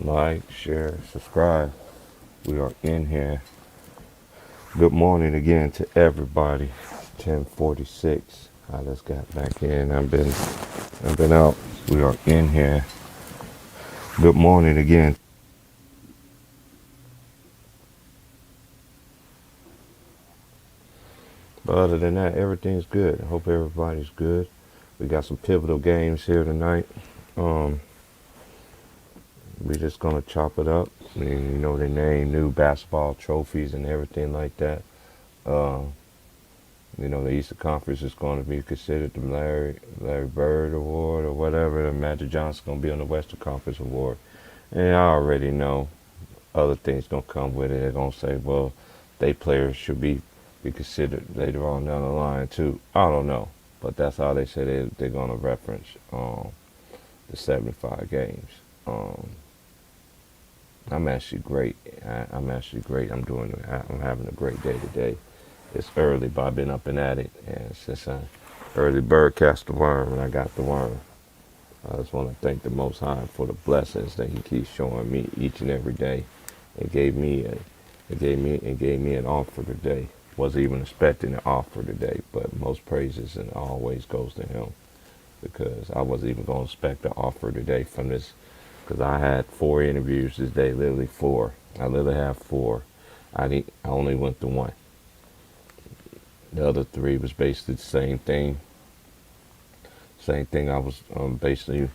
Like, share, subscribe. We are in here. Good morning again to everybody. 10:46. I just got back in. I've been out. We are in here. Good morning again. But other than that, everything's good. I hope everybody's good. We got some pivotal games here tonight. Um, we just gonna chop it up. I mean, they name new basketball trophies and everything like that. Uh, the Eastern Conference is going to be considered the Larry Bird Award or whatever. The Magic Johnson's going to be on the Western Conference Award. And I already know other things going to come with it. They're going to say, well, they players should be considered later on down the line too. I don't know. But that's how they say they're going to reference the 75 games. Um, I'm actually great. I'm actually great. I'm having a great day today. It's early, but I've been up and at it, and since I early bird cast the worm, and I got the worm, I just want to thank the Most High for the blessings that He keeps showing me each and every day. It gave me an offer today. Wasn't even expecting an offer today, but most praises and always goes to Him, because I wasn't even going to expect an offer today from this, because I had 4 interviews this day, literally 4. I literally have 4. I only went to 1. The other 3 was basically the same thing. Same thing. I was basically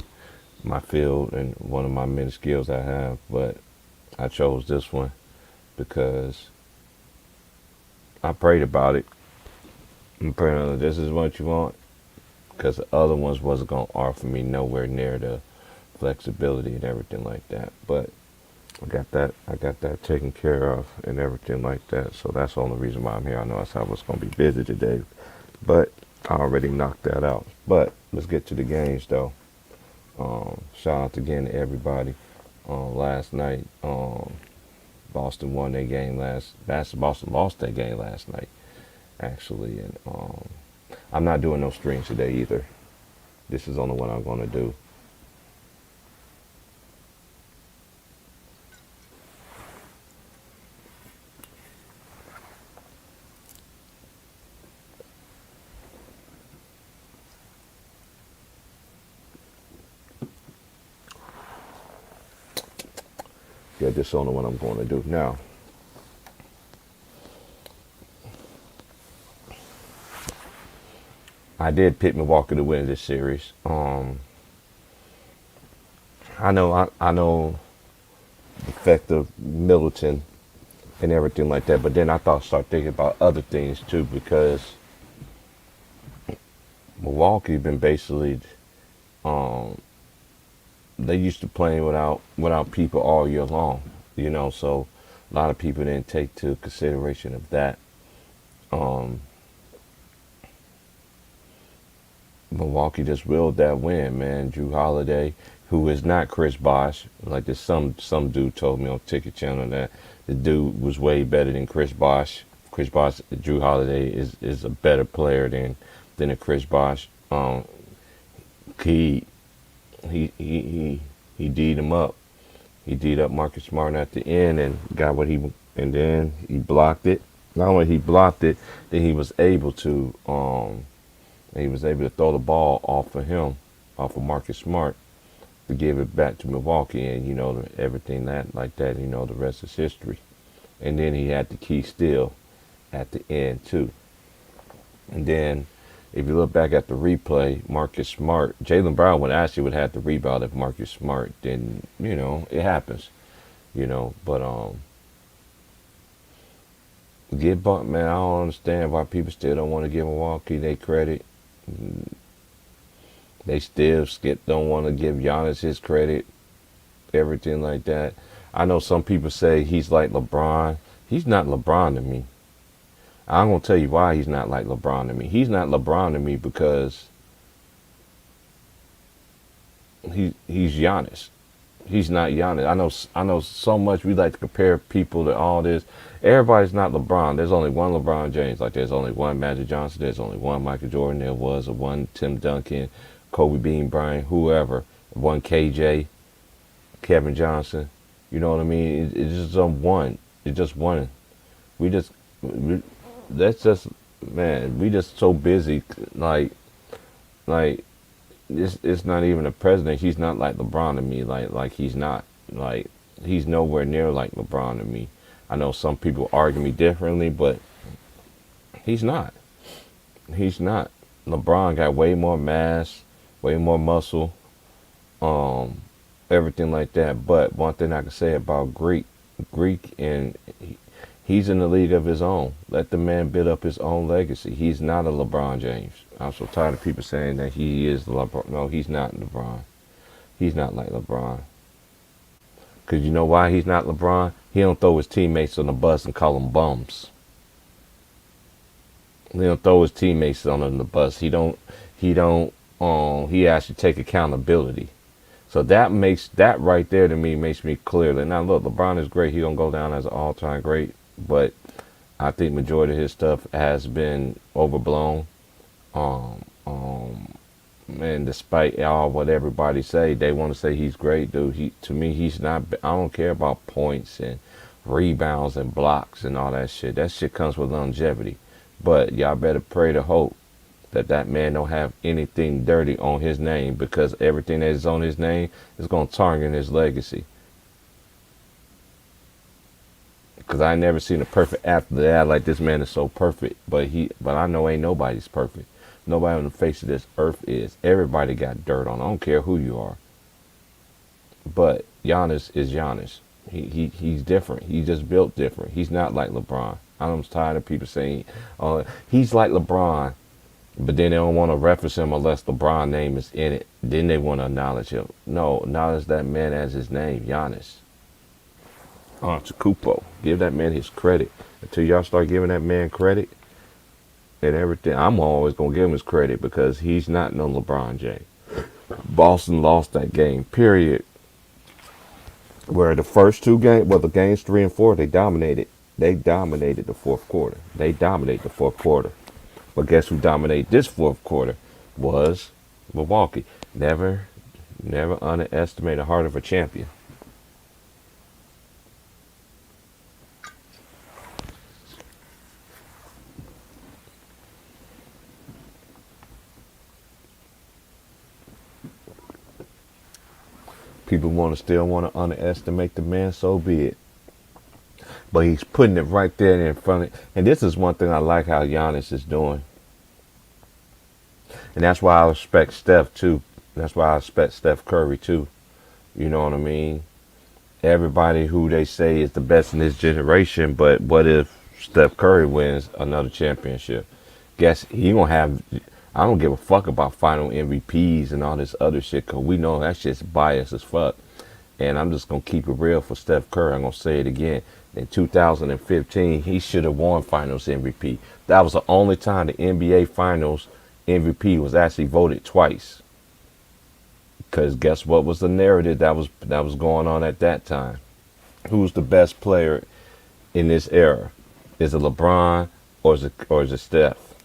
my field and one of my many skills I have, but I chose this one because I prayed about it. I'm praying this is what you want, because the other ones wasn't going to offer me nowhere near the flexibility and everything like that. But I got that taken care of and everything like that. So that's the only reason why I'm here. I know I was going to be busy today, but I already knocked that out. But let's get to the games though. Shout out again to everybody. Last night, Boston won their game Boston lost their game last night, actually. And I'm not doing no streams today either. This is only what I'm going to do. Yeah, this is only what I'm going to do. Now, I did pick Milwaukee to win this series. I know the effect of Middleton and everything like that, but then start thinking about other things too, because Milwaukee been basically they used to playing without people all year long, so a lot of people didn't take to consideration of that. Um, Milwaukee just willed that win, man. Drew Holiday, who is not Chris Bosh, like this some dude told me on Ticket Channel that the dude was way better than Chris Bosh. Drew Holiday is a better player than a Chris Bosh. He he D'd him up. He D'd up Marcus Smart at the end and got and then he blocked it. Not only he blocked it, then he was able to throw the ball off of Marcus Smart to give it back to Milwaukee, and everything that like that, the rest is history. And then he had the key steal at the end too. And then if you look back at the replay, Marcus Smart, Jaylen Brown would have the rebound if Marcus Smart didn't. It happens. But man, I don't understand why people still don't want to give Milwaukee their credit. They still don't want to give Giannis his credit, everything like that. I know some people say he's like LeBron. He's not LeBron to me. I'm going to tell you why he's not like LeBron to me. He's not LeBron to me because he's Giannis. He's not Giannis. I know so much we like to compare people to all this. Everybody's not LeBron. There's only one LeBron James. Like there's only one Magic Johnson. There's only one Michael Jordan. There was a one Tim Duncan, Kobe Bean Bryant, whoever. One KJ, Kevin Johnson. You know what I mean? It's just one. It just one. We just we, that's just man. We just so busy. Like it's not even a president. He's not like LeBron to me. Like he's not like he's nowhere near like LeBron to me. I know some people argue me differently, but he's not. He's not. LeBron got way more mass, way more muscle, um, everything like that. But one thing I can say about Greek, and he's in the league of his own. Let the man build up his own legacy. He's not a LeBron James. I'm so tired of people saying that he is LeBron. No, he's not LeBron. He's not like LeBron. Cause you know why he's not LeBron? He don't throw his teammates on the bus and call them bums. He don't throw his teammates on the bus. He don't. He don't. He actually take accountability. So that right there to me makes me clear that now look, LeBron is great. He gonna go down as an all-time great, but I think majority of his stuff has been overblown. Um, um, and despite all what everybody say, they want to say he's great, dude. He to me, he's not. I don't care about points and rebounds and blocks and all that shit. That shit comes with longevity. But y'all better pray to hope that that man don't have anything dirty on his name, because everything that is on his name is going to tarnish his legacy. Because I never seen a perfect athlete that like this man is so perfect, but I know ain't nobody's perfect. Nobody on the face of this earth is. Everybody got dirt on. I don't care who you are. But Giannis is Giannis. He's different. He's just built different. He's not like LeBron. I'm tired of people saying, he's like LeBron, but then they don't want to reference him unless LeBron's name is in it. Then they want to acknowledge him. No, acknowledge that man as his name, Giannis Antetokounmpo. Give that man his credit. Until y'all start giving that man credit and everything, I'm always going to give him his credit, because he's not no LeBron James. Boston lost that game, period. Where the first two games, well, the games 3 and 4, they dominated. They dominated the fourth quarter. They dominated the fourth quarter. But guess who dominated this fourth quarter? Was Milwaukee. Never underestimate the heart of a champion. People still want to underestimate the man, so be it. But he's putting it right there in front of, and this is one thing I like how Giannis is doing. And that's why I respect Steph too. That's why I respect Steph Curry too. You know what I mean? Everybody who they say is the best in this generation, but what if Steph Curry wins another championship? Guess he gonna have, I don't give a fuck about final MVPs and all this other shit, because we know that shit's biased as fuck. And I'm just going to keep it real for Steph Curry. I'm going to say it again. In 2015, he should have won Finals MVP. That was the only time the NBA Finals MVP was actually voted twice. Because guess what was the narrative that was going on at that time? Who's the best player in this era? Is it LeBron or is it Steph?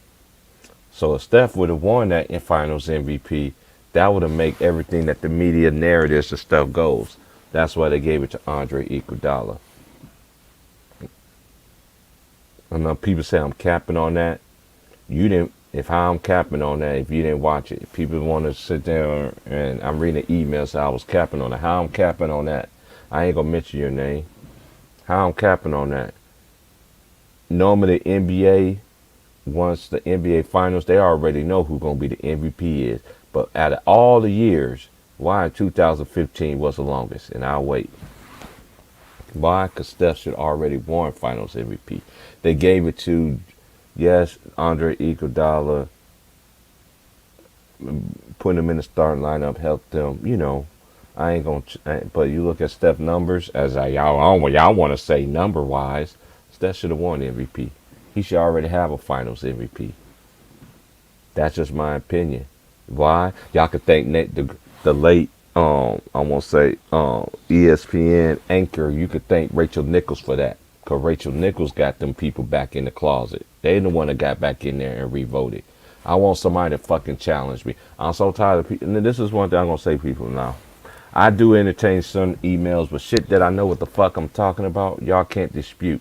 So if Steph would have won that in Finals MVP, that would have made everything that the media narratives and stuff goes. That's why they gave it to Andre Iguodala. I know people say I'm capping on that. You didn't. If I'm capping on that, if you didn't watch it, people want to sit there and I'm reading the email, so I was capping on it. How I'm capping on that? I ain't gonna mention your name. How I'm capping on that? Normally, the NBA, once the NBA Finals, they already know who gonna be the MVP is. But out of all the years, why 2015 was the longest? And I'll wait. Why? Because Steph should already won Finals MVP. They gave it to, yes, Andre Iguodala, putting him in the starting lineup helped them. You know, I ain't gonna. But you look at Steph numbers, as y'all want to say number wise, Steph should have won MVP. He should already have a Finals MVP. That's just my opinion. Why? Y'all could thank the late I won't say ESPN anchor. You could thank Rachel Nichols for that, because Rachel Nichols got them people back in the closet. They the one that got back in there and re-voted. I want somebody to fucking challenge me. I'm so tired of people. And this is one thing I'm gonna say, people now. I do entertain some emails, but shit that I know what the fuck I'm talking about, y'all can't dispute.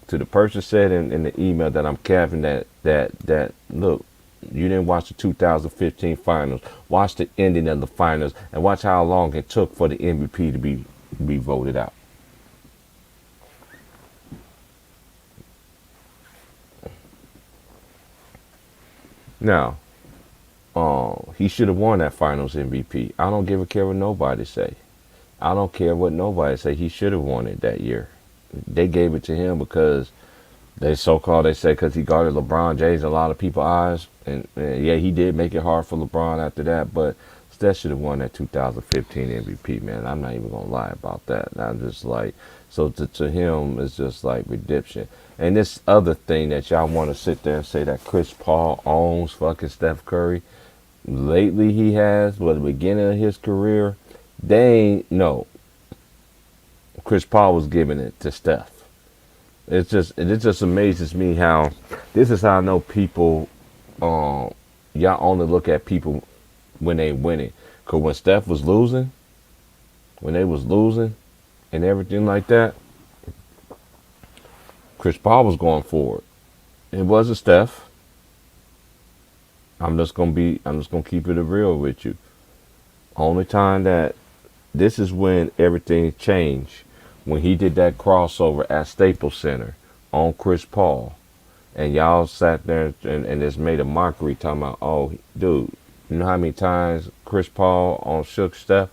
To the person said in the email that I'm capping that look, you didn't watch the 2015 finals. Watch the ending of the finals and watch how long it took for the MVP to be voted out. Now, he should have won that finals MVP. I don't give a care what nobody say. I don't care what nobody say. He should have won it that year. They gave it to him because they so-called, they say, because he guarded LeBron James in a lot of people's eyes. And yeah, he did make it hard for LeBron after that, but Steph should have won that 2015 MVP, man. I'm not even going to lie about that. And I'm just like, so to him, it's just like redemption. And this other thing that y'all want to sit there and say that Chris Paul owns fucking Steph Curry. Lately he has, but at the beginning of his career, they ain't, no. Chris Paul was giving it to Steph. It just amazes me how, this is how I know people, y'all only look at people when they winning. Because when Steph was losing, when they was losing and everything like that, Chris Paul was going forward. It wasn't Steph. I'm just gonna keep it real with you. Only time that this is when everything changed. When he did that crossover at Staples Center on Chris Paul. And y'all sat there and just made a mockery talking about, oh, dude, you know how many times Chris Paul on shook Steph?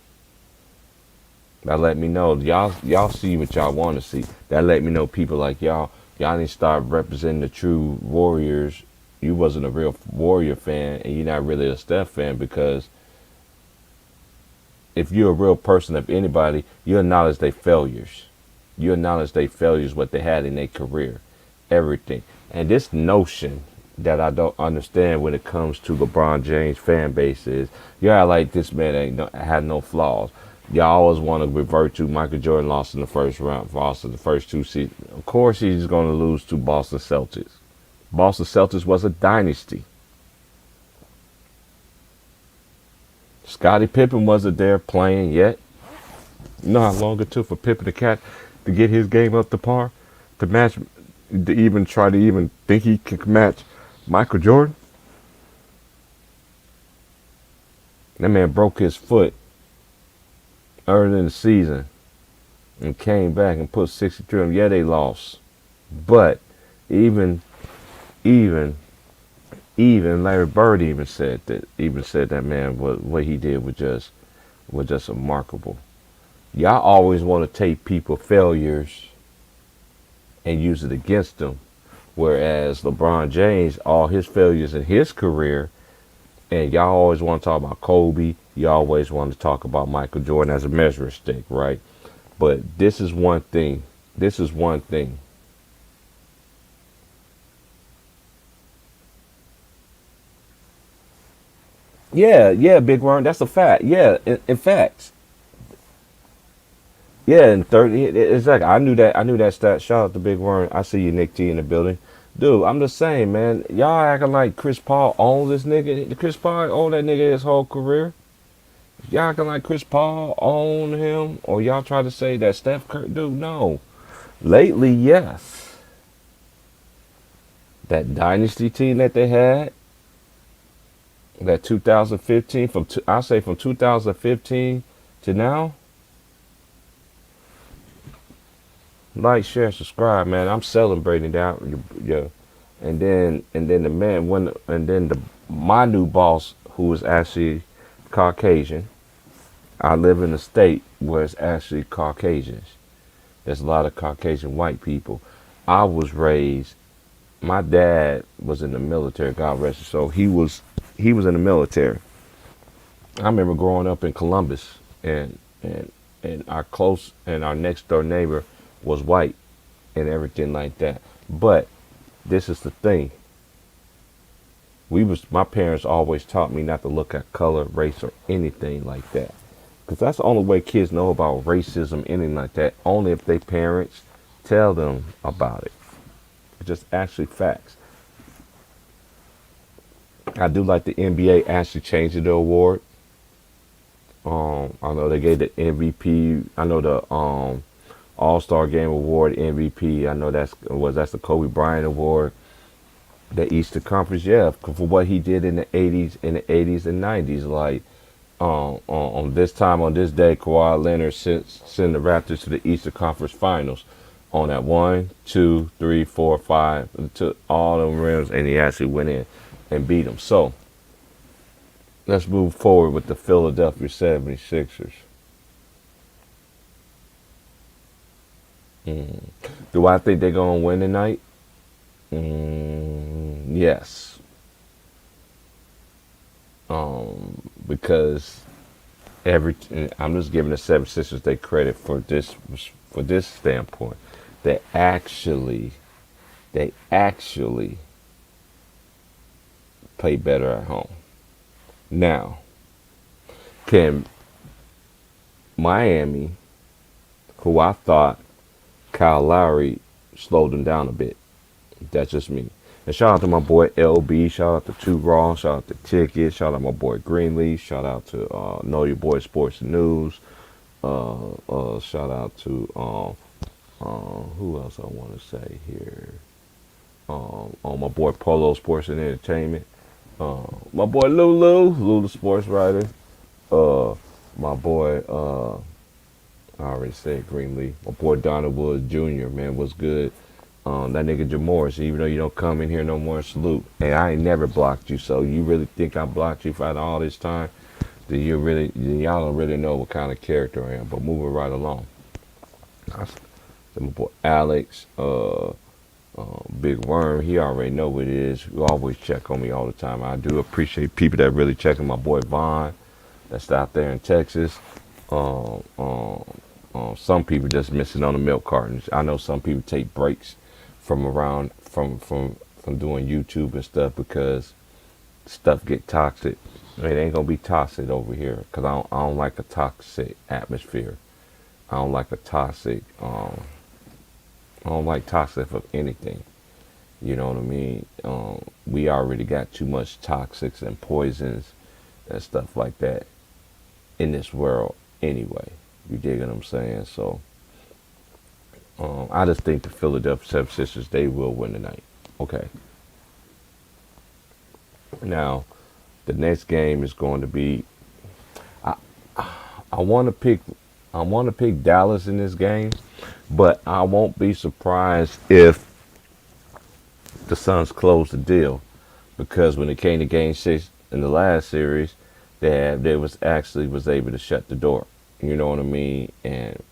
That let me know. Y'all see what y'all want to see. That let me know people like y'all need to start representing the true Warriors. You wasn't a real Warrior fan and you're not really a Steph fan, because if you're a real person of anybody, you acknowledge their failures. You acknowledge their failures, what they had in their career, everything. And this notion that I don't understand when it comes to LeBron James fan base is, yeah, like this man had no flaws. Y'all always want to revert to Michael Jordan lost in the first round, lost in the first two seasons. Of course he's going to lose to Boston Celtics. Boston Celtics was a dynasty. Scottie Pippen wasn't there playing yet. You know how long it took for Pippen the Cat to get his game up to par, to match, to even try to even think he could match Michael Jordan? That man broke his foot early in the season and came back and put 63 on him. Yeah, they lost. But even Larry Bird even said that man, what he did was just remarkable. Y'all always want to take people's failures and use it against them. Whereas LeBron James, all his failures in his career, and y'all always want to talk about Kobe, you always want to talk about Michael Jordan as a measuring stick, right? But this is one thing. Yeah, Big Worm, that's a fact. Yeah, in fact. Yeah, in 30, exactly. I knew that stat. Shout out to Big Worm. I see you, Nick T, in the building. Dude, I'm just saying, man. Y'all acting like Chris Paul owns this nigga. Chris Paul owned that nigga his whole career. Y'all acting like Chris Paul owned him, or y'all try to say that Steph Curry. Dude, no. Lately, yes. That dynasty team that they had, that 2015, I say from 2015 to now. Like, share, subscribe, man. I'm celebrating that. Yeah. And then my new boss, who is actually Caucasian. I live in a state where it's actually Caucasians. There's a lot of Caucasian white people. I was raised, my dad was in the military, God rest his soul. He was in the military. I remember growing up in Columbus, and our next door neighbor was white and everything like that. But this is the thing. My parents always taught me not to look at color, race, or anything like that. Because that's the only way kids know about racism, anything like that. Only if their parents tell them about it. It's just actually facts. I do like the NBA actually changed the award. I know they gave the MVP. I know the All-Star Game Award MVP. I know that's the Kobe Bryant Award. The Eastern Conference, yeah, for what he did in the 80s and 90s. Like on this time on this day, Kawhi Leonard sent the Raptors to the Eastern Conference Finals on that 1, 2, 3, 4, 5 to all them rims, and he actually went in and beat them. So let's move forward with the Philadelphia 76ers. Mm. Do I think they're gonna win tonight? Yes, because every I'm just giving the Seven Sisters they credit for this standpoint. They actually they actually play better at home. Now, can Miami, who I thought Kyle Lowry slowed them down a bit. That's just me. And shout out to my boy LB. Shout out to Two Raw. Shout out to Ticket. Shout out to my boy Greenleaf. Shout out to Know Your Boy Sports News. Shout out to who else I want to say here. On my boy Polo Sports and Entertainment. My boy Lulu the sports writer. My boy I already said Greenleaf. My boy Donald Woods Jr. Man, what's good? That nigga Jamoris, even though you don't come in here no more, salute. Hey, I ain't never blocked you, so you really think I blocked you for all this time? Then y'all don't really know what kind of character I am. But moving right along. My boy Alex, Big Worm, he already know what it is. You always check on me all the time. I do appreciate people that really checking. My boy Vaughn, that's out there in Texas. Some people just missing on the milk cartons. I know some people take breaks from doing YouTube and stuff because stuff get toxic. It ain't gonna be toxic over here because I don't like a toxic atmosphere. I don't like a toxic. I don't like toxic of anything. You know what I mean? We already got too much toxics and poisons and stuff like that in this world anyway. You dig what I'm saying? So I just think the Philadelphia 76ers, they will win tonight. Okay. Now, the next game is going to be I I want to pick Dallas in this game, but I won't be surprised if the Suns close the deal because when it came to Game 6 in the last series, they was able to shut the door. You know what I mean? And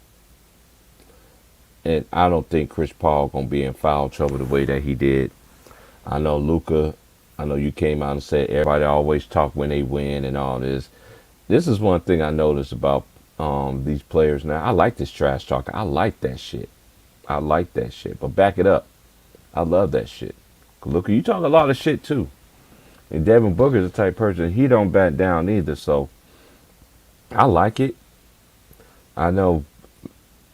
I don't think Chris Paul gonna be in foul trouble the way that he did. I know Luka. I know you came out and said everybody always talk when they win and all this. This is one thing I noticed about these players now. I like this trash talk. I like that shit. I like that shit. But back it up. I love that shit. Luka, you talk a lot of shit too. And Devin Booker's the type person, he don't back down either. So I like it. I know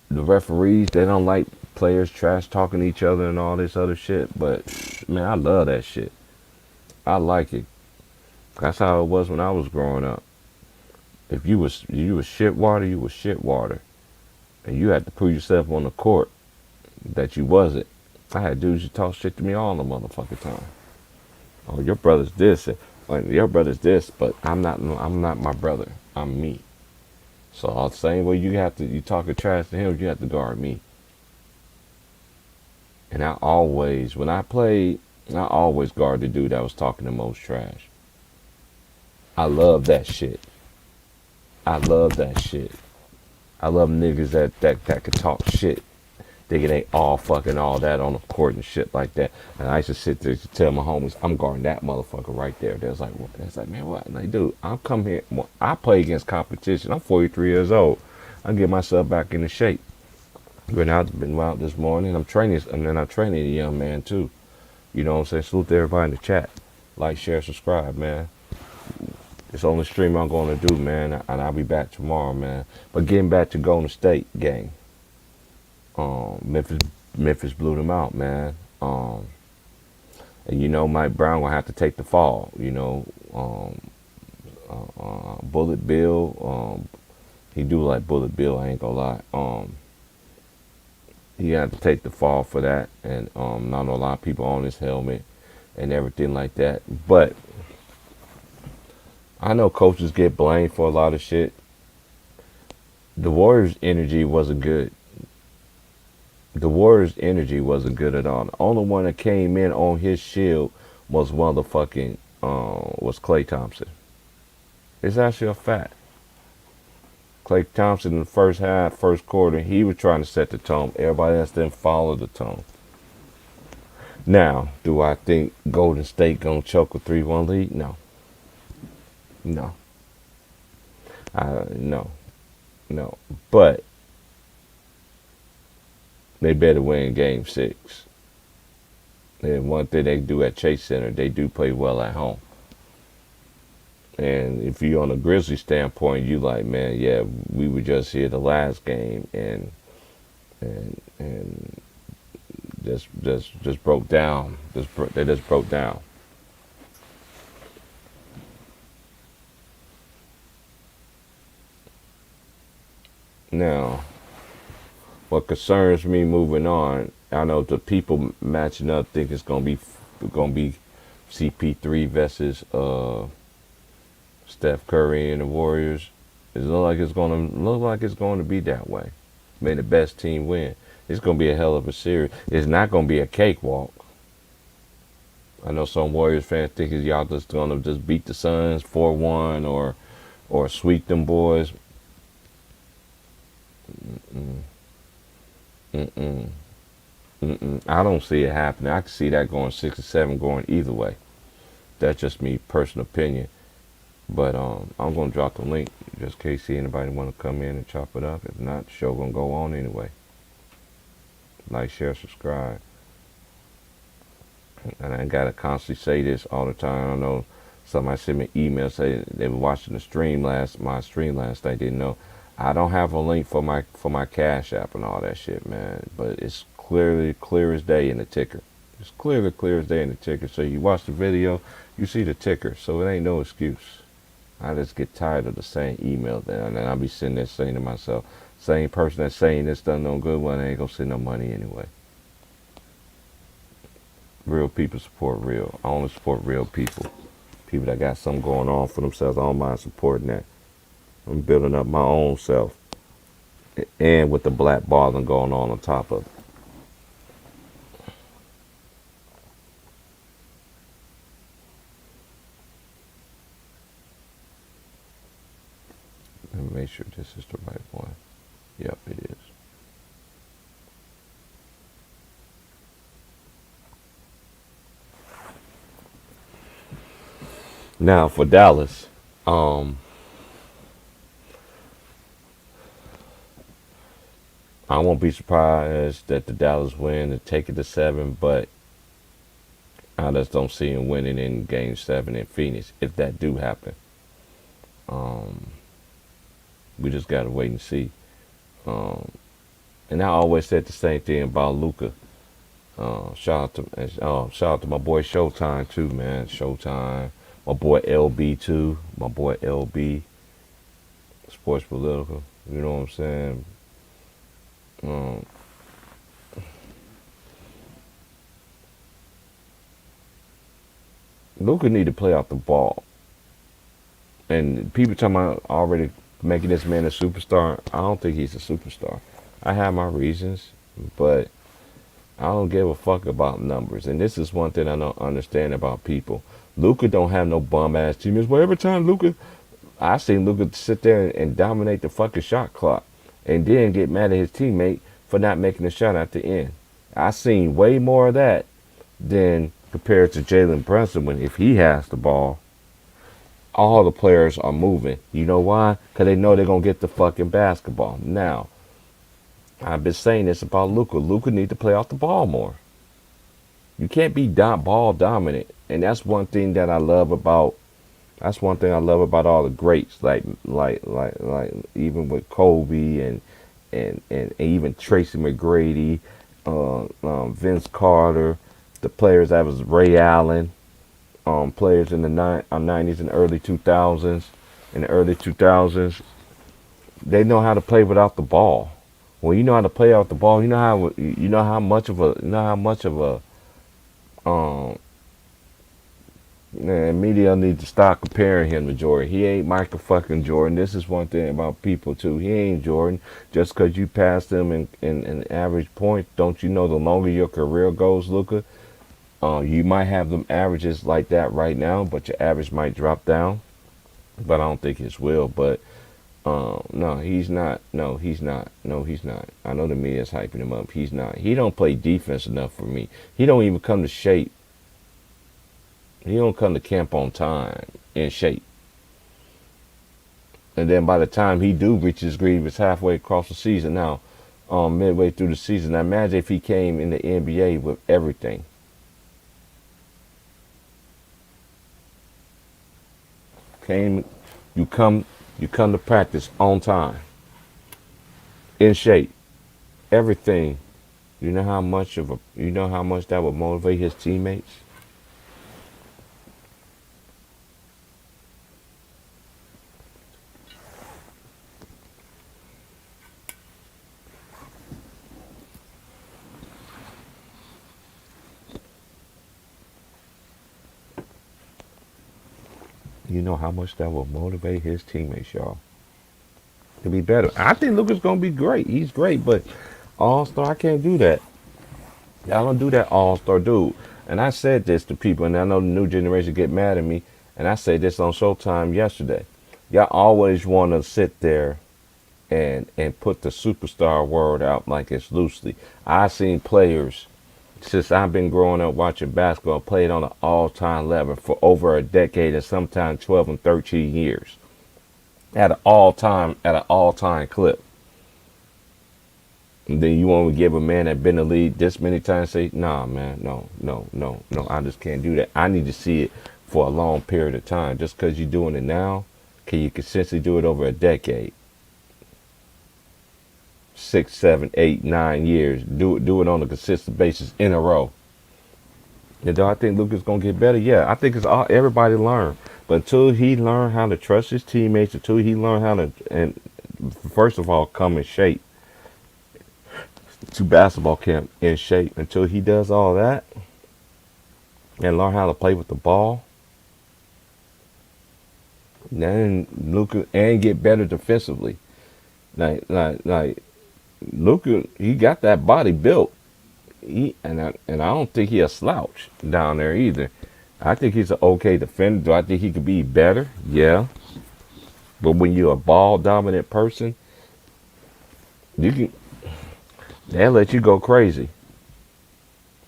the referees, they don't like players trash talking each other and all this other shit. But man, I love that shit. I like it. That's how it was when I was growing up. If you was shit water, you was shit water. And you had to prove yourself on the court that you wasn't. I had dudes who talk shit to me all the motherfucking time. Oh, your brother's this, your brother's this, but I'm not my brother. I'm me. So the same way you talking trash to him, you have to guard me. And when I played, I always guard the dude that was talking the most trash. I love that shit. I love that shit. I love niggas that can talk shit. Thinking they all fucking all that on the court and shit like that. And I used to sit there to tell my homies, I'm guarding that motherfucker right there. They was like, what? It's like, man, what? And like, dude, I'm come here. I play against competition. I'm 43 years old. I get myself back into shape. Been out this morning. I'm training a young man too. You know what I'm saying? Salute to everybody in the chat. Like, share, subscribe, man. It's the only stream I'm going to do, man. And I'll be back tomorrow, man. But getting back to Golden State game. Memphis blew them out, man. And Mike Brown gonna have to take the fall. Bullet Bill. He do like Bullet Bill. I ain't gonna lie. He had to take the fall for that, and not a lot of people on his helmet and everything like that. But I know coaches get blamed for a lot of shit. The Warriors' energy wasn't good. The Warriors' energy wasn't good at all. The only one that came in on his shield was was Klay Thompson. It's actually a fact. Klay Thompson in the first half, first quarter, he was trying to set the tone. Everybody else didn't follow the tone. Now, do I think Golden State gonna choke a 3-1 lead? No. No. No. No. But they better win game 6. And one thing they do at Chase Center, they do play well at home. And if you're on a Grizzly standpoint, you like, man, yeah, we were just here the last game and just broke down. They just broke down. Now, what concerns me moving on, I know the people matching up think it's gonna be CP3 versus Steph Curry and the Warriors. It look like it's going to be that way. May the best team win. It's going to be a hell of a series. It's not going to be a cakewalk. I know some Warriors fans think y'all just going to just beat the Suns 4-1 or sweep them boys. Mm-mm. Mm-mm. Mm-mm. I don't see it happening. I can see that going 6 or 7 going either way. That's just me, personal opinion. But I'm gonna drop the link just in case anybody want to come in and chop it up. If not, the show gonna go on anyway. Like, share, subscribe. And I gotta constantly say this all the time. I know somebody sent me an email saying they were watching my stream last night. Didn't know. I don't have a link for my Cash App and all that shit, man. But it's clear as day in the ticker. It's clear as day in the ticker. So you watch the video, you see the ticker. So it ain't no excuse. I just get tired of the same email there, and then I'll be sitting there saying to myself, same person that's saying this done no good, well, I ain't gonna send no money anyway. Real people support real. I only support real people. People that got something going on for themselves. I don't mind supporting that. I'm building up my own self. And with the blackballing going on top of it. Let me make sure this is the right one. Yep, it is. Now for Dallas, I won't be surprised that the Dallas win and take it to 7, but I just don't see him winning in Game 7 in Phoenix if that do happen. We just gotta wait and see. And I always said the same thing about Luka. Shout out to my boy Showtime too, man. Showtime. My boy LB too. My boy LB. Sports Political. You know what I'm saying? Luka need to play out the ball. And people talking about already making this man a superstar. I don't think he's a superstar. I have my reasons, but I don't give a fuck about numbers. And this is one thing I don't understand about people. Luka don't have no bum ass teammates. Well, every time I seen Luka sit there and dominate the fucking shot clock, and then get mad at his teammate for not making the shot at the end. I seen way more of that than compared to Jalen Brunson when if he has the ball. All the players are moving. You know why? Because they know they're going to get the fucking basketball. Now, I've been saying this about Luka. Luka need to play off the ball more. You can't be ball dominant. And that's one thing that I love about all the greats. Like even with Kobe and even Tracy McGrady, Vince Carter, the players that was Ray Allen, players in the 90s and early 2000s. in the early 2000s, they know how to play without the ball. When you know how to play out the ball, you know how much of a media need to stop comparing him to Jordan. He ain't Michael fucking Jordan. This is one thing about people too. He ain't Jordan. Just because you passed him in average points, don't you know the longer your career goes, Luka, you might have them averages like that right now, but your average might drop down. But I don't think his will. But no, he's not. No, he's not. No, he's not. I know the media's hyping him up. He's not. He don't play defense enough for me. He don't even come to shape. He don't come to camp on time in shape. And then by the time he do reach his grade, it's halfway across the season now, midway through the season. Now imagine if he came in the NBA with everything. Came, you come, you come to practice on time, in shape, everything. You know how much that would motivate his teammates. You know how much that will motivate his teammates, y'all, to be better. I think Luka's gonna be great. He's great, but All Star, I can't do that. Y'all don't do that All Star, dude. And I said this to people, and I know the new generation get mad at me. And I said this on Showtime yesterday. Y'all always want to sit there and put the superstar word out like it's loosely. I've seen players since I've been growing up watching basketball played on an all-time level for over a decade and sometimes 12 and 13 years at an all-time clip. And then you want to give a man that been in the league this many times say, nah, man, no, no, no, no, I just can't do that. I need to see it for a long period of time. Just because you're doing it now, can you consistently do it over a decade? 6, 7, 8, 9 years. Do it on a consistent basis in a row. And do I think Luka's gonna get better? Yeah, I think it's all everybody learn. But until he learn how to trust his teammates, until he learn how to, and first of all, come in shape to basketball camp in shape. Until he does all that and learn how to play with the ball, then Luka and get better defensively. Like Luka, he got that body built. And I don't think he a slouch down there either. I think he's an okay defender. Do I think he could be better? Yeah. But when you're a ball dominant person, you can they'll let you go crazy.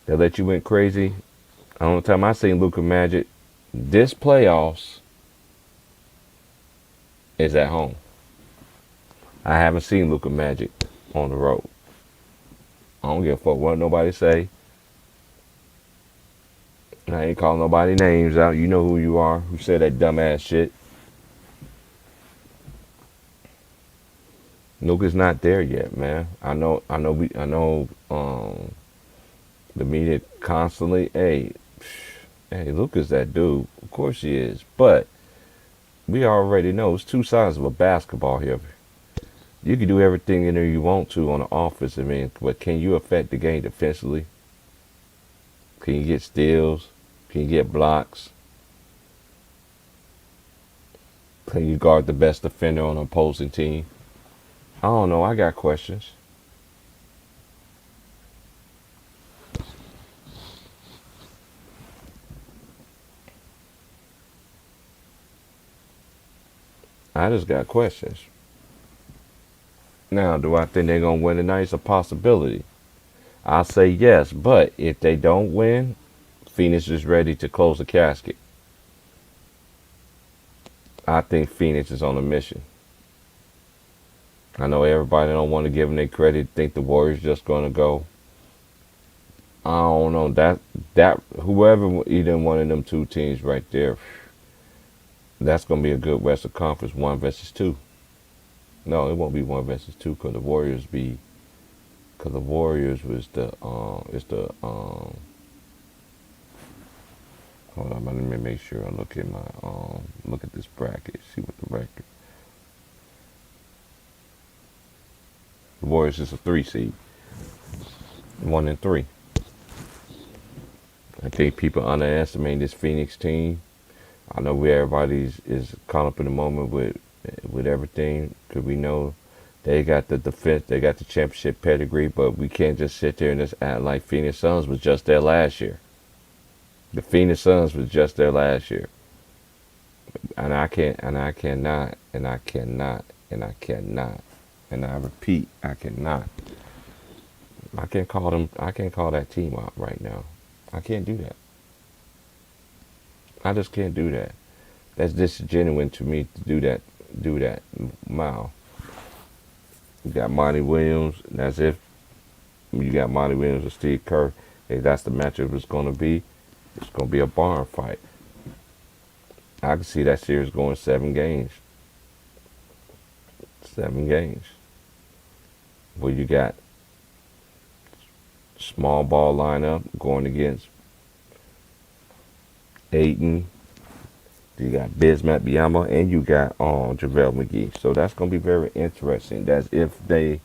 They'll let you went crazy. The only time I seen Luka Magic this playoffs is at home. I haven't seen Luka Magic on the road. I don't give a fuck what nobody say. I ain't calling nobody names out. You know who you are. Who said that dumbass shit? Luka's not there yet, man. I know. The media constantly, hey, Luka's that dude. Of course he is, but we already know it's two sides of a basketball here. You can do everything in there you want to on the offensive end, but can you affect the game defensively? Can you get steals? Can you get blocks? Can you guard the best defender on an opposing team? I don't know. I got questions. I just got questions. Now, do I think they're going to win tonight? It's a possibility. I'll say yes, but if they don't win, Phoenix is ready to close the casket. I think Phoenix is on a mission. I know everybody don't want to give them their credit, think the Warriors just going to go. I don't know. That whoever either one of them two teams right there, that's going to be a good Western Conference 1 versus 2. No, it won't be 1 versus 2 because the Warriors was hold on, let me make sure I look at this bracket, see what the record. The Warriors is a 3 seed, 1-3. I think people underestimate this Phoenix team. I know where everybody is caught up in the moment with everything, because we know they got the defense, they got the championship pedigree, but we can't just sit there and just act like Phoenix Suns was just there last year. The Phoenix Suns was just there last year, and I can't, and I cannot, and I cannot, and I cannot, and I repeat, I cannot. I can't call them. I can't call that team out right now. I can't do that. I just can't do that. That's disingenuous to me to do that. Do that. Wow. You got Monty Williams. That's if you got Monty Williams and Steve Kerr. If that's the matchup it's going to be, it's going to be a barn fight. I can see that series going 7 games. 7 games. Where you got small ball lineup going against Ayton. You got Bismack Biyama, and you got JaVale McGee. So that's going to be very interesting. That's if they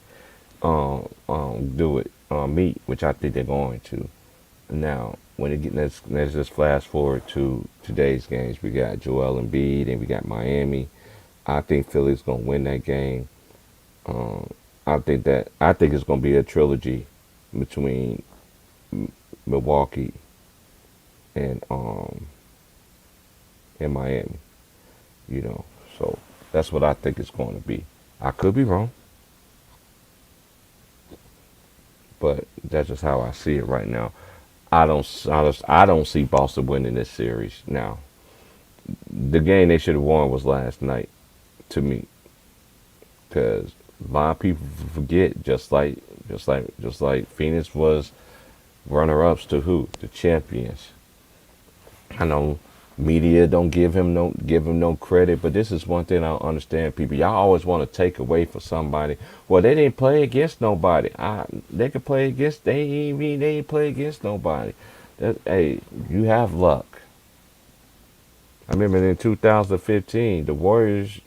do it meet, which I think they're going to. Now, when it let's just flash forward to today's games. We got Joel Embiid, and we got Miami. I think Philly's going to win that game. I think it's going to be a trilogy between Milwaukee and Miami, so that's what I think it's going to be. I could be wrong, but that's just how I see it right now. I don't see Boston winning this series. Now, the game they should have won was last night, to me, because a lot of people forget, just like Phoenix was runner-ups to who? The champions. I know media don't give him no credit, but this is one thing I don't understand. People, y'all always want to take away from somebody. Well, they didn't play against nobody. They could play against. They ain't play against nobody. Hey, you have luck. I remember in 2015, the Warriors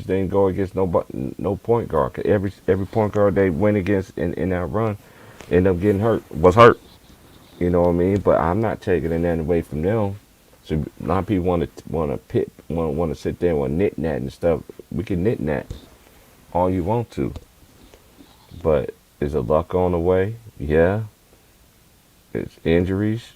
didn't go against no point guard. Every point guard they went against in that run ended up getting was hurt. You know what I mean? But I'm not taking that away from them. So a lot of people want to sit there and want knit that and stuff. We can knit that all you want to, but is the luck on the way? Yeah. It's injuries.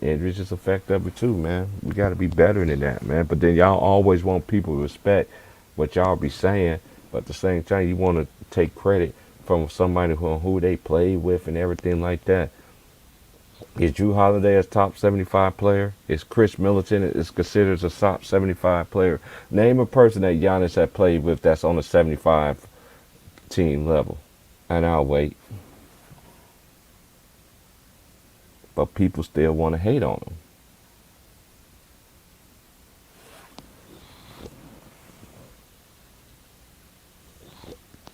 Injuries just affect of it too, man. We got to be better than that, man. But then y'all always want people to respect what y'all be saying, but at the same time you want to take credit from somebody who they played with and everything like that. Is Drew Holiday a top 75 player? Is Chris Middleton is considered a top 75 player? Name a person that Giannis had played with that's on the 75 team level. And I'll wait. But people still want to hate on him.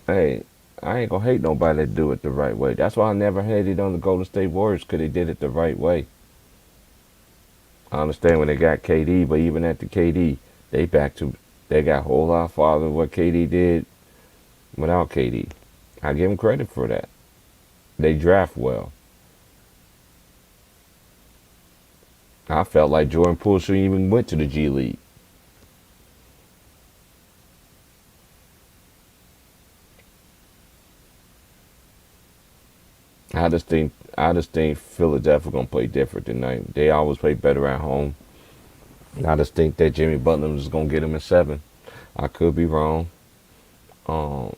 Hey, I ain't gonna hate nobody that do it the right way. That's why I never hated on the Golden State Warriors, because they did it the right way. I understand when they got KD, but even at the KD, they got a whole lot farther than what KD did without KD. I give them credit for that. They draft well. I felt like Jordan Poole shouldn't even went to the G League. I just think Philadelphia gonna play different tonight. They always play better at home. I just think that Jimmy Butler is gonna get them in 7. I could be wrong. Um,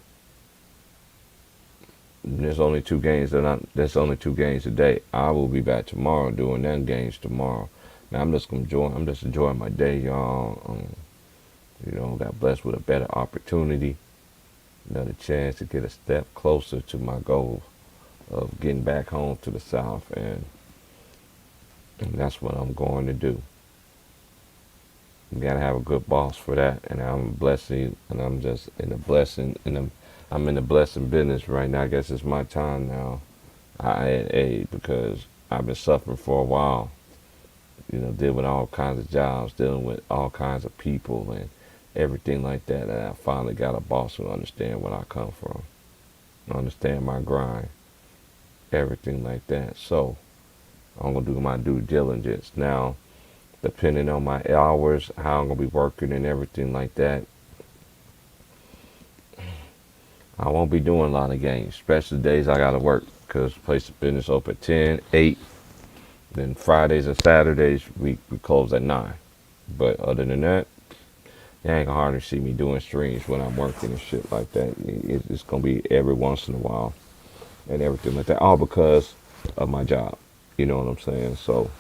there's only 2 games there's only 2 games today. I will be back tomorrow doing them games tomorrow. Now I'm just enjoying my day, y'all. Got blessed with a better opportunity, another chance to get a step closer to my goal of getting back home to the South, and that's what I'm going to do. You gotta have a good boss for that, and I'm blessing, and I'm just in the blessing, and I'm in the blessing business right now. I guess it's my time now. Because I've been suffering for a while. Dealing with all kinds of jobs, dealing with all kinds of people, and everything like that. And I finally got a boss who understand where I come from, understand my grind, everything like that. So I'm gonna do my due diligence now. Depending on my hours, how I'm gonna be working and everything like that, I won't be doing a lot of games, especially days I gotta work because place of business open 10, 8. Then Fridays and Saturdays we close at 9. But other than that, you ain't gonna hardly see me doing streams when I'm working and shit like that. It's gonna be every once in a while and everything like that, all because of my job. You know what I'm saying? So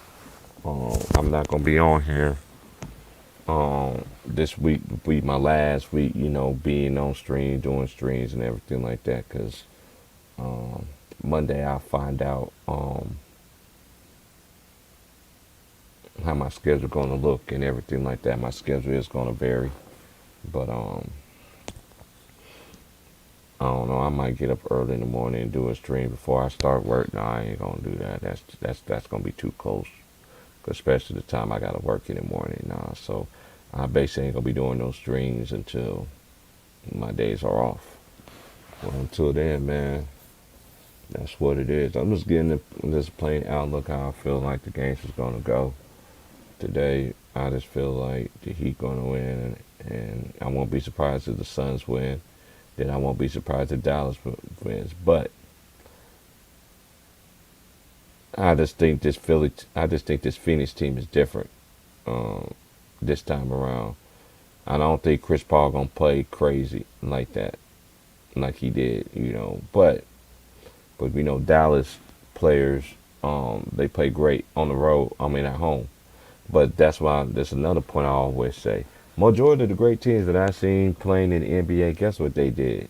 I'm not gonna be on here. This week will be my last week, being on stream, doing streams and everything like that. Cause Monday I'll find out how my schedule gonna look and everything like that. My schedule is gonna vary, but I don't know. I might get up early in the morning and do a stream before I start work. No, I ain't gonna do that. That's gonna be too close, especially the time I gotta work in the morning. Nah, so I basically ain't gonna be doing those streams until my days are off. Well, until then, man, that's what it is. I'm just getting this plain outlook how I feel like the games is gonna go today. I just feel like the Heat gonna win, and I won't be surprised if the Suns win. Then I won't be surprised if Dallas wins. But I just think this Phoenix team is different this time around. I don't think Chris Paul gonna play crazy like that, like he did, But we know Dallas players, they play great on the road. I mean at home. But that's another point I always say. Majority of the great teams that I've seen playing in the NBA, guess what they did?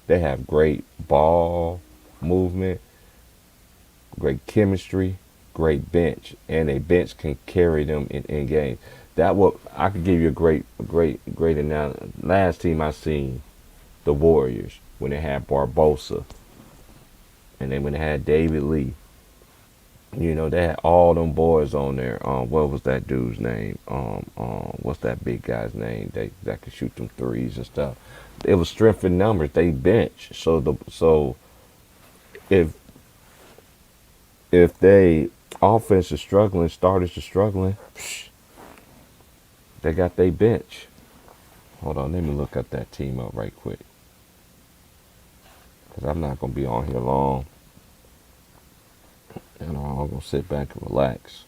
They have great ball movement, great chemistry, great bench, and a bench can carry them in games. That what I could give you a great analogy. Last team I seen, the Warriors, when they had Barbosa, and then when they had David Lee. They had all them boys on there. What was that dude's name? What's that big guy's name that could shoot them threes and stuff? It was strength in numbers. They bench. So if they offense is struggling, starters are struggling, they got their bench. Hold on, let me look at that team up right quick, because I'm not gonna be on here long. And I'm gonna sit back and relax.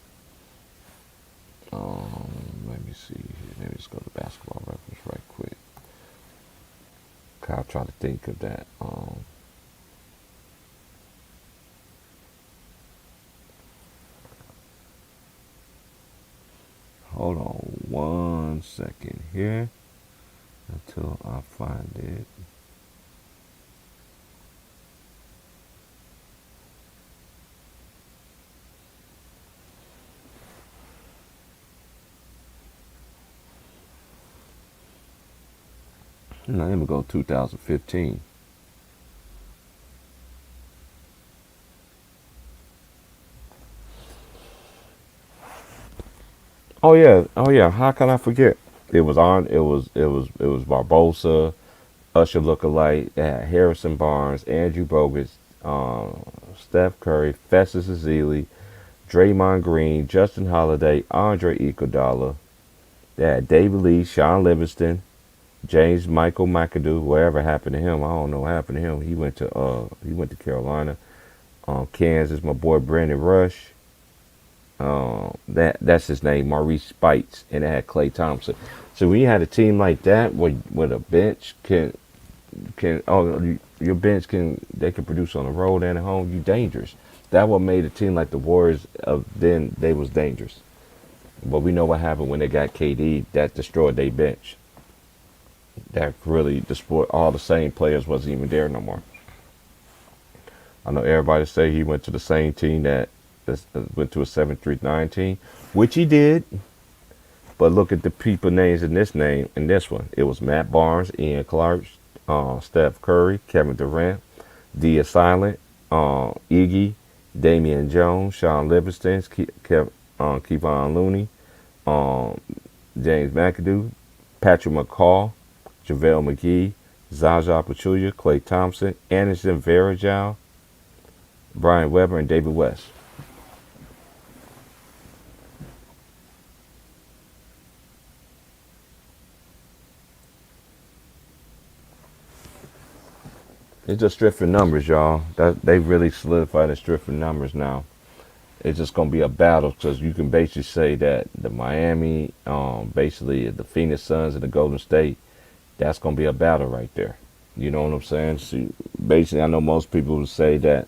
Let me see here. Let me just go to Basketball Reference right quick. I'll try to think of that. Hold on 1 second here until I find it. Now, let me go 2015. Oh yeah. How can I forget? It was Barbosa, Usher lookalike. They had Harrison Barnes, Andrew Bogut, Steph Curry, Festus Ezeli, Draymond Green, Justin Holiday, Andre Iguodala. They had David Lee, Sean Livingston, James Michael McAdoo. Whatever happened to him, I don't know what happened to him. He went to Carolina, Kansas. My boy Brandon Rush. That's his name, Maurice Spites, and it had Klay Thompson. So when you had a team like that, with a bench your bench they can produce on the road and at home. You dangerous. That what made a team like the Warriors of then, they was dangerous. But we know what happened when they got KD. That destroyed their bench. That really destroyed all the same players wasn't even there no more. I know everybody say he went to the same team that went to a 7-3-9 team, which he did. But look at the people names in this one. It was Matt Barnes, Ian Clark, Steph Curry, Kevin Durant, Dia Silent, Iggy, Damian Jones, Sean Livingston, Kevon Looney, James McAdoo, Patrick McCall, JaVale McGee, Zaza Pachulia, Klay Thompson, Anderson Varejao, Brian Weber, and David West. It's just stripping numbers, y'all. That they really solidified the stripping numbers now. It's just gonna be a battle because you can basically say that the Miami, basically the Phoenix Suns and the Golden State, that's gonna be a battle right there. You know what I'm saying? So basically, I know most people would say that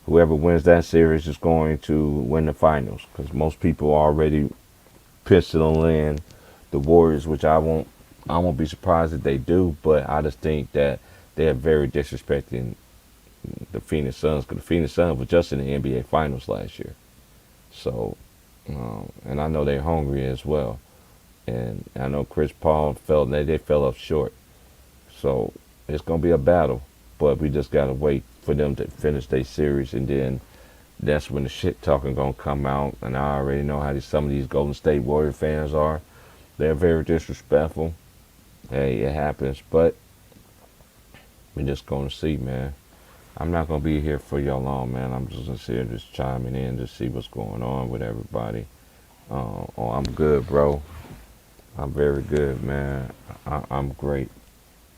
whoever wins that series is going to win the finals because most people already penciling in the Warriors, which I won't be surprised if they do, but I just think that they're very disrespecting the Phoenix Suns because the Phoenix Suns were just in the NBA Finals last year. So, and I know they're hungry as well. And I know Chris Paul felt they fell up short. So it's gonna be a battle, but we just gotta wait for them to finish their series, and then that's when the shit talking gonna come out. And I already know how some of these Golden State Warrior fans are. They're very disrespectful. Hey, it happens, but we're just gonna see, man. I'm not gonna be here for y'all long, man. I'm just gonna sit here just chiming in to see what's going on with everybody. Oh, I'm good, bro. I'm very good, man. I'm great.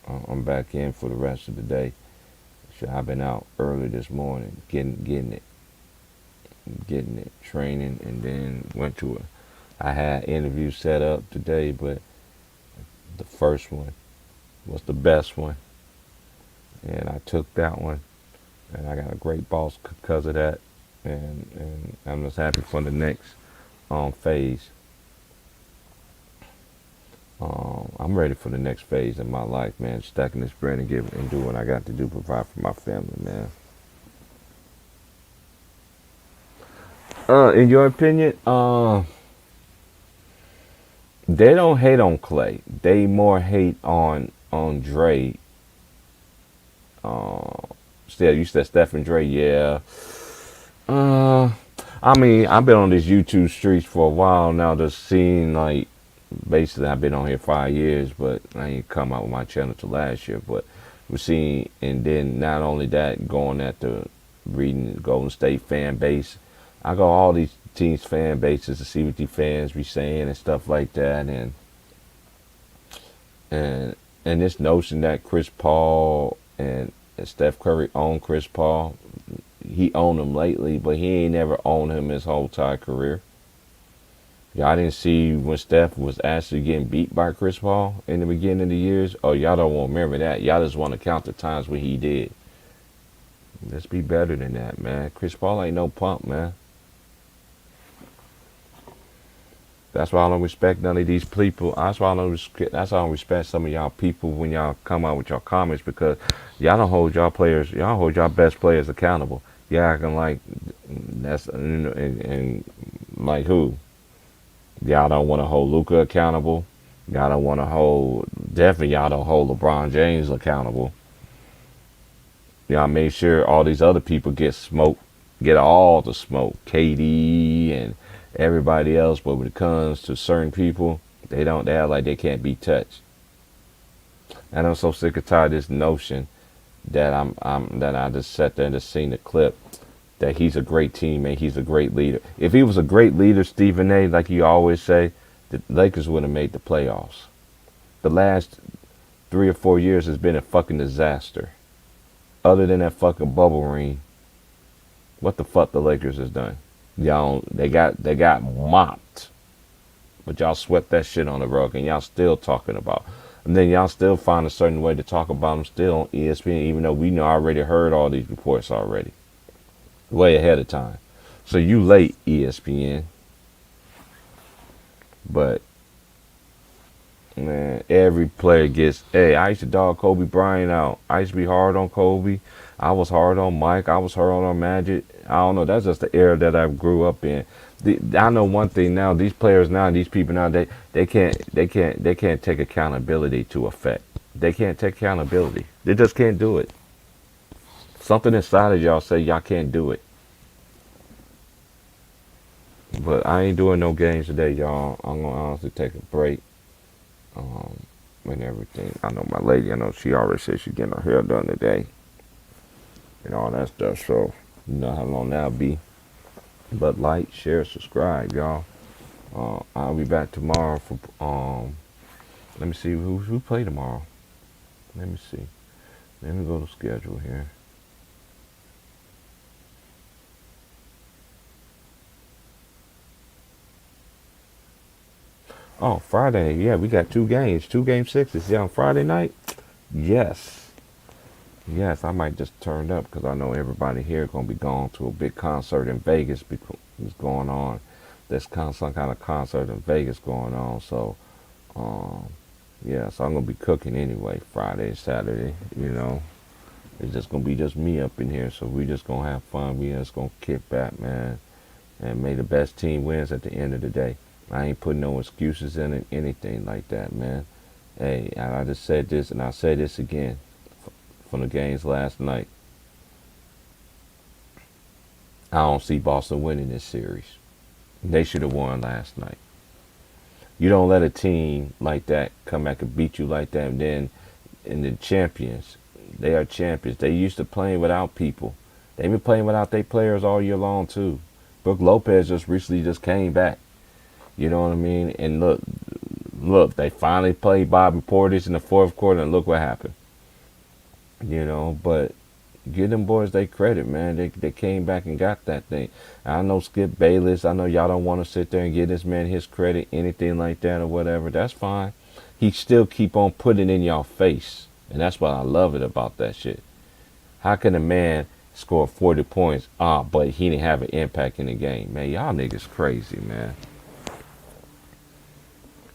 I'm back in for the rest of the day. Shit, I've been out early this morning, getting it, training, and then went to I had interviews set up today, but the first one was the best one, and I took that one, and I got a great boss because of that, and I'm just happy for the next phase. I'm ready for the next phase of my life, man. Stacking this bread and do what I got to do, provide for my family, man. In your opinion, they don't hate on Clay. They more hate on Dre. Still, you said Steph and Dre, yeah. I mean, I've been on these YouTube streets for a while now, just seeing like basically I've been on here 5 years, but I ain't come out with my channel till last year. But we're seeing, and then not only that, going at the reading the Golden State fan base. I go all these teams' fan bases to see what the fans be saying and stuff like that, and this notion that Chris Paul and Steph Curry own Chris Paul. He owned him lately, but he ain't never owned him his whole entire career. Y'all didn't see when Steph was actually getting beat by Chris Paul in the beginning of the years? Oh, y'all don't want to remember that. Y'all just want to count the times when he did. Let's be better than that, man. Chris Paul ain't no punk, man. That's why I don't respect none of these people. That's why I don't respect some of y'all people when y'all come out with y'all comments, because y'all don't hold y'all hold y'all best players accountable. Y'all acting like that's and like who? Y'all don't want to hold Luka accountable. Y'all don't want to y'all don't hold LeBron James accountable. Y'all make sure all these other people get all the smoke. KD and everybody else, but when it comes to certain people, they act like they can't be touched. And I'm so sick and tired of this notion that that I just sat there and just seen the clip that he's a great teammate, he's a great leader. If he was a great leader, Stephen A., like you always say, the Lakers would have made the playoffs. The last 3 or 4 years has been a fucking disaster. Other than that fucking bubble ring, what the fuck the Lakers has done? Y'all, they got mopped, but y'all swept that shit on the rug, and y'all still talking about. And then y'all still find a certain way to talk about them still on ESPN, even though we already heard all these reports already, way ahead of time. So you late, ESPN. But man, every player gets. Hey, I used to dog Kobe Bryant out. I used to be hard on Kobe. I was hard on Mike. I was hard on Magic. I don't know. That's just the era that I grew up in. I know one thing now. These players now, these people now, they can't take accountability to effect. They can't take accountability. They just can't do it. Something inside of y'all say y'all can't do it. But I ain't doing no games today, y'all. I'm gonna honestly take a break. and everything. I know my lady, I know she already said she's getting her hair done today and all that stuff. So, you know how long that'll be. But like, share, subscribe, y'all. I'll be back tomorrow for, let me see who play tomorrow. Let me see. Let me go to schedule here. Oh, Friday. Yeah, we got 2 games. 2 game 6s. Yeah, on Friday night. Yes. Yes, I might just turn up because I know everybody here going to be going to a big concert in Vegas because it's going on. There's some kind of concert in Vegas going on. So, um, yeah, so I'm going to be cooking anyway, Friday, Saturday, you know. It's just going to be just me up in here. So we just going to have fun. We just going to kick back, man. And may the best team wins at the end of the day. I ain't putting no excuses in it, anything like that, man. Hey, I just said this, and I'll say this again from the games last night. I don't see Boston winning this series. They should have won last night. You don't let a team like that come back and beat you like that, and then in the champions, they are champions. They used to playing without people. They've been playing without their players all year long too. Brooke Lopez just recently just came back. You know what I mean? And look, they finally played Bobby Portis in the fourth quarter, and look what happened. You know, but give them boys their credit, man. They came back and got that thing. I know Skip Bayless. I know y'all don't want to sit there and give this man his credit, anything like that or whatever. That's fine. He still keep on putting it in y'all face. And that's what I love it about that shit. How can a man score 40 points, but he didn't have an impact in the game? Man, y'all niggas crazy, man.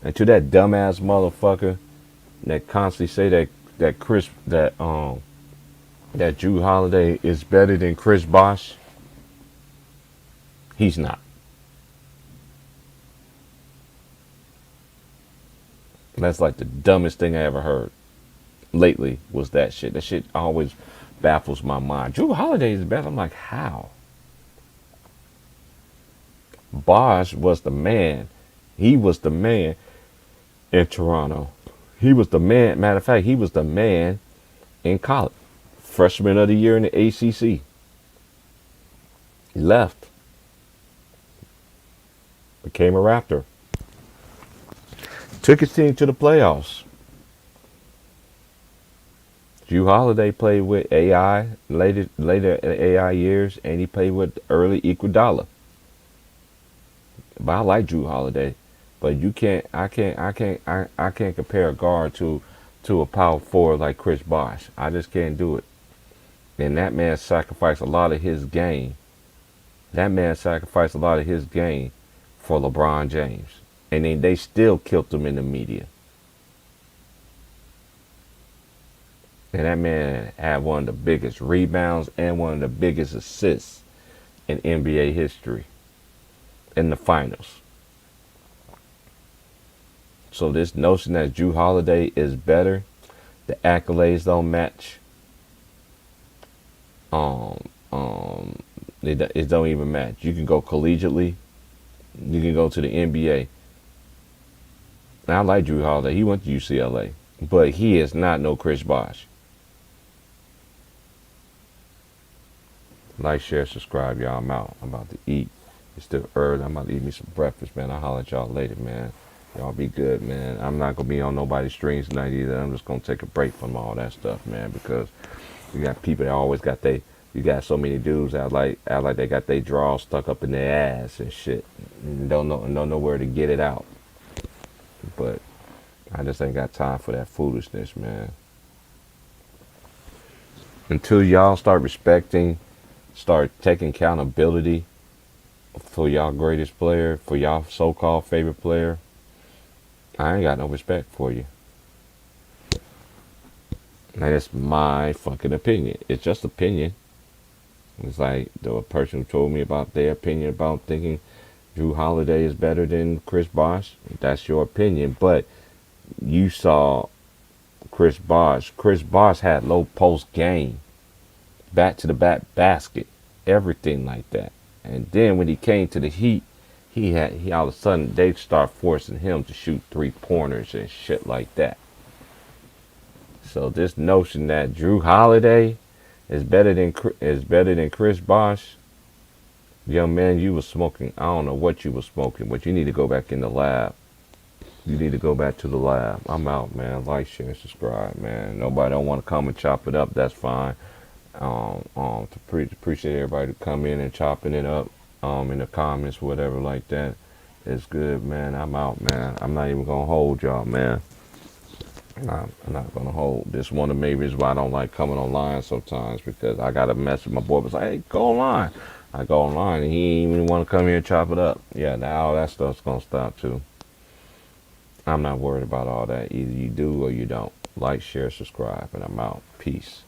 And to that dumbass motherfucker that constantly say that Drew Holiday is better than Chris Bosh, he's not. That's like the dumbest thing I ever heard lately was that shit. That shit always baffles my mind. Drew Holiday is better. I'm like, how? Bosh was the man. He was the man in Toronto. He was the man. Matter of fact, he was the man in college. Freshman of the year in the ACC. He left. Became a Raptor. Took his team to the playoffs. Drew Holiday played with AI later AI years, and he played with early Iguodala. But I like Drew Holiday. But I can't compare a guard to a power forward like Chris Bosh. I just can't do it. And that man sacrificed a lot of his game. That man sacrificed a lot of his game for LeBron James. And then they still killed him in the media. And that man had one of the biggest rebounds and one of the biggest assists in NBA history in the finals. So this notion that Drew Holiday is better, the accolades don't match. It don't even match. You can go collegiately, you can go to the NBA. Now, I like Drew Holiday. He went to UCLA, but he is not no Chris Bosh. Like, share, subscribe, y'all. I'm out. I'm about to eat. It's still early. I'm about to eat me some breakfast, man. I'll holler at y'all later, man. Y'all be good, man. I'm not going to be on nobody's streams tonight either. I'm just going to take a break from all that stuff, man, because you got people that always got you got so many dudes that like they got their drawers stuck up in their ass and shit and don't know where to get it out. But I just ain't got time for that foolishness, man. Until y'all start taking accountability for y'all greatest player, for y'all so-called favorite player, I ain't got no respect for you. And that's my fucking opinion. It's just opinion. It's like the person who told me about their opinion about thinking Drew Holiday is better than Chris Bosh. That's your opinion. But you saw Chris Bosh. Chris Bosh had low post game, back to the back basket, everything like that. And then when he came to the Heat, he all of a sudden they start forcing him to shoot 3-pointers and shit like that. So this notion that Drew Holiday is better than Chris Bosh, young man, you was smoking. I don't know what you was smoking, but you need to go back in the lab. You need to go back to the lab. I'm out, man. Like, share, subscribe, man. Nobody don't want to come and chop it up. That's fine. Appreciate everybody to come in and chopping it up, in the comments, whatever like that. It's good, man. I'm out, man. I'm not even gonna hold y'all, man. I'm not gonna hold. This one of the main reasons why I don't like coming online sometimes, because I got a message. My boy was like, "Hey, go online." I go online and he ain't even want to come here and chop it up. Yeah, now all that stuff's gonna stop too. I'm not worried about all that. Either you do or you don't. Like, share, subscribe, and I'm out. Peace.